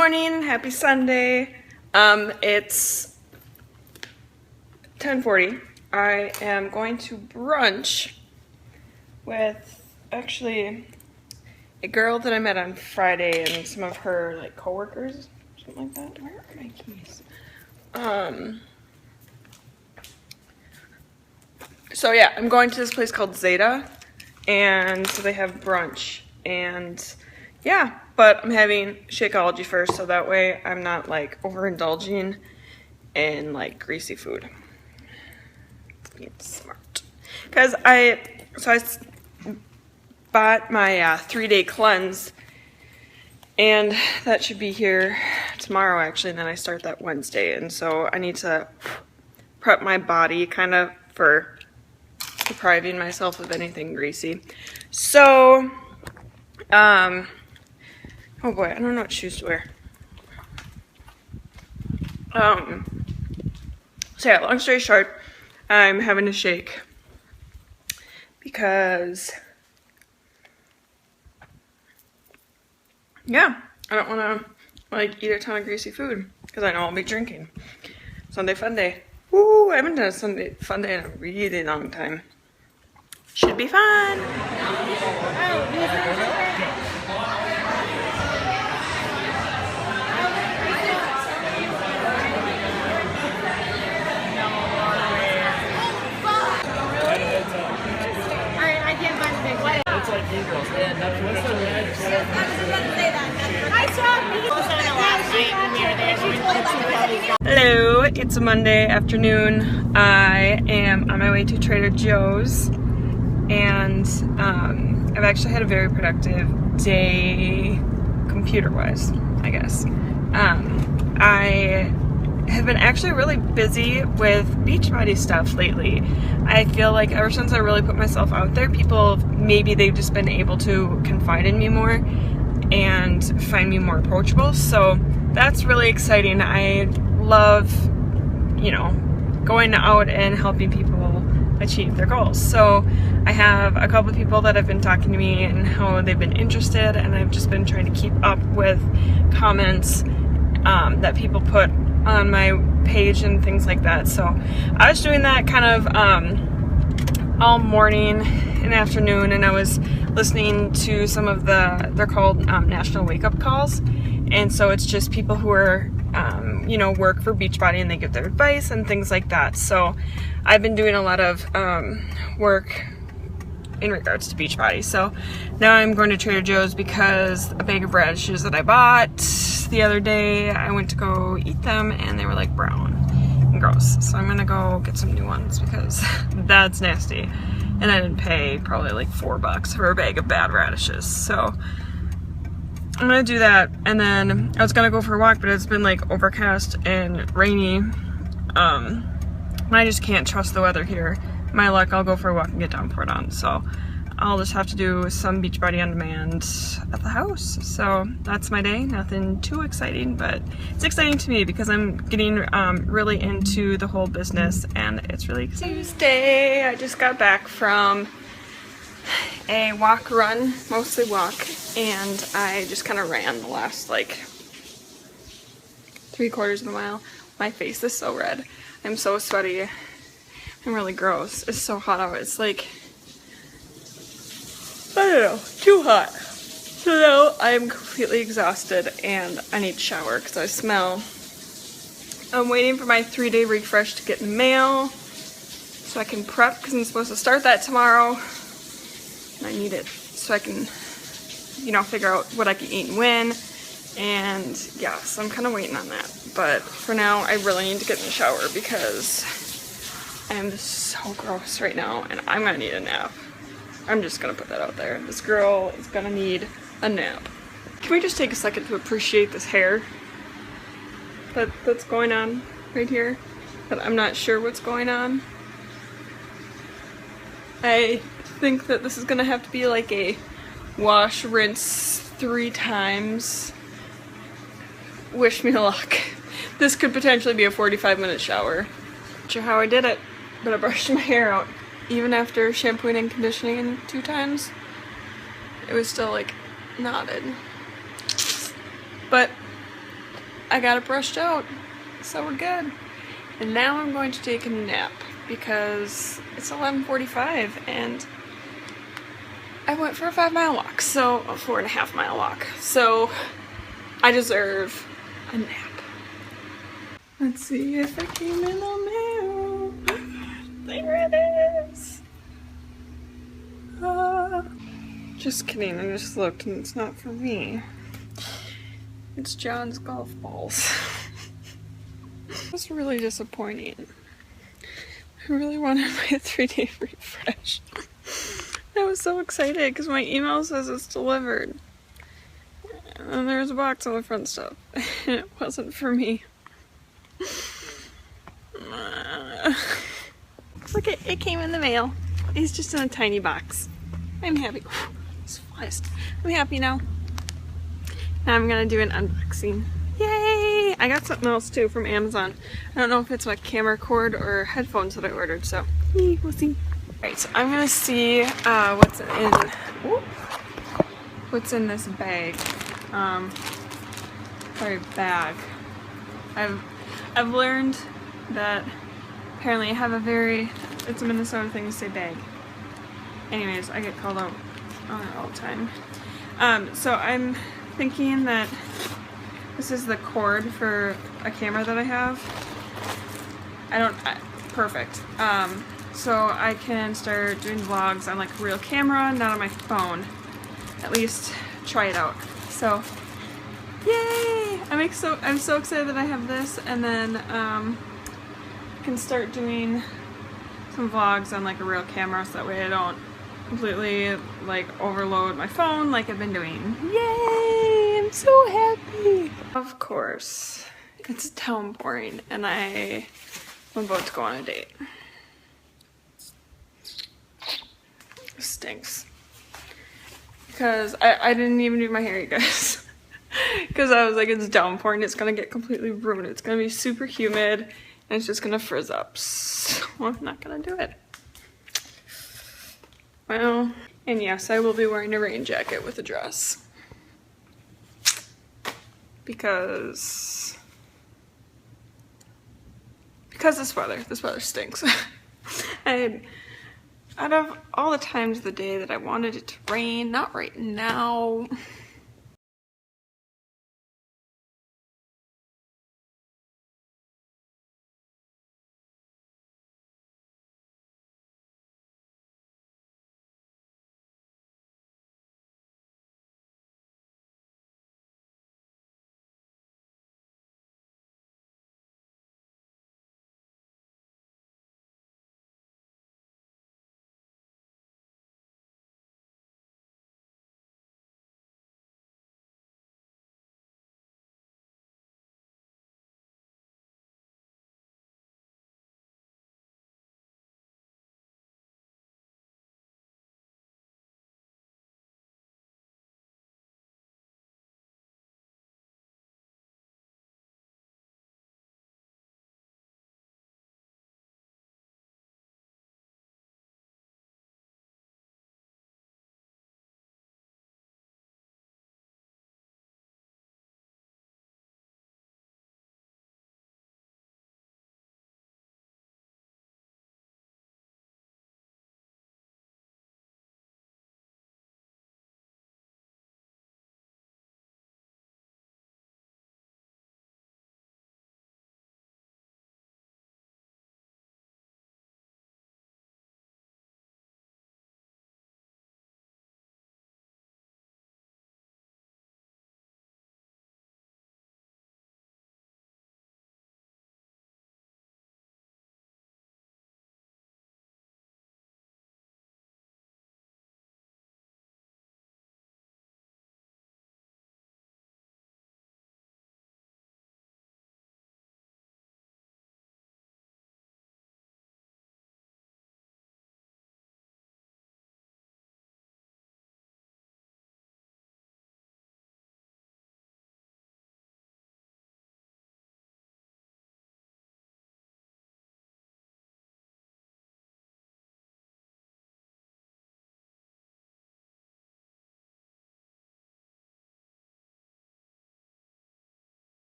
Morning, happy Sunday. It's 10:40. I am going to brunch with actually a girl that I met on Friday and some of her coworkers, something like that. Where are my keys? So yeah, I'm going to this place called Zeta, and so they have brunch, and yeah, but I'm having Shakeology first, so that way I'm not overindulging in greasy food. It's smart. Because I bought my 3-day cleanse, and that should be here tomorrow actually, and then I start that Wednesday, and so I need to prep my body kind of for depriving myself of anything greasy. So, oh boy, I don't know what shoes to wear. So yeah, long story short, I'm having a shake because, yeah, I don't want to eat a ton of greasy food because I know I'll be drinking. Sunday fun day. Woo! I haven't done a Sunday fun day in a really long time. Should be fun. Hello, it's a Monday afternoon. I am on my way to Trader Joe's, and I've actually had a very productive day computer-wise, I guess. I have been actually really busy with Beachbody stuff lately. I feel like ever since I really put myself out there, they've just been able to confide in me more and find me more approachable. So that's really exciting. I love, going out and helping people achieve their goals. So I have a couple of people that have been talking to me and how they've been interested, and I've just been trying to keep up with comments that people put on my page and things like that. So I was doing that kind of all morning and afternoon, and I was listening to some of they're called National Wake Up Calls, and so it's just people who are work for Beachbody, and they give their advice and things like that. So I've been doing a lot of work in regards to Beachbody. So now I'm going to Trader Joe's because a bag of radishes that I bought the other day, I went to go eat them and they were brown and gross. So I'm gonna go get some new ones because that's nasty. And I didn't pay probably $4 for a bag of bad radishes. So I'm gonna do that, and then I was gonna go for a walk, but it's been overcast and rainy. And I just can't trust the weather here. My luck, I'll go for a walk and get downpoured on. So I'll just have to do some Beachbody on demand at the house. So that's my day. Nothing too exciting, but it's exciting to me because I'm getting really into the whole business, and it's really exciting. Tuesday, I just got back from a walk run, mostly walk, and I just kind of ran the last 3/4 of a mile. My face is so red. I'm so sweaty. I'm really gross. It's so hot out. It's I don't know, too hot. So now I'm completely exhausted and I need to shower because I smell. I'm waiting for my 3-day refresh to get in the mail so I can prep because I'm supposed to start that tomorrow. And I need it so I can, figure out what I can eat and when. And yeah, so I'm kind of waiting on that. But for now, I really need to get in the shower because I am so gross right now and I'm gonna need a nap. I'm just gonna put that out there. This girl is gonna need a nap. Can we just take a second to appreciate this hair that's going on right here? That I'm not sure what's going on. I think that this is gonna have to be a wash, rinse 3 times. Wish me luck. This could potentially be a 45-minute shower. Not sure how I did it, but I brushed my hair out. Even after shampooing and conditioning 2 times, it was still knotted. But I got it brushed out, so we're good. And now I'm going to take a nap because it's 11:45 and I went for a 5-mile walk, so a 4.5-mile walk. So I deserve a nap. Let's see if it came in the mail. There it is. Just kidding, I just looked and it's not for me. It's John's golf balls. It's really disappointing. I really wanted my 3-day refresh. I was so excited because my email says it's delivered. And there's a box on the front stuff. And it wasn't for me. Look, it came in the mail. It's just in a tiny box. I'm happy. It's fast. I'm happy now. Now I'm gonna do an unboxing. Yay! I got something else too from Amazon. I don't know if it's my camera cord or headphones that I ordered, so we'll see. Alright, so I'm gonna see what's in this bag. Sorry, bag. I've learned that apparently I have it's a Minnesota thing to say bag. Anyways, I get called out on it all the time. So I'm thinking that this is the cord for a camera that I have. Perfect. So I can start doing vlogs on like a real camera, not on my phone. At least try it out. So, yay! I'm so excited that I have this, and then I can start doing some vlogs on like a real camera, so that way I don't completely like overload my phone like I've been doing. Yay! I'm so happy! Of course, it's downpouring and I'm about to go on a date. It stinks. Because I didn't even do my hair, you guys. Because I was like, it's downpouring, it's gonna get completely ruined. It's gonna be super humid and it's just gonna frizz up. So I'm not gonna do it. Well, and yes, I will be wearing a rain jacket with a dress. Because this weather stinks. Out of all the times of the day that I wanted it to rain, not right now,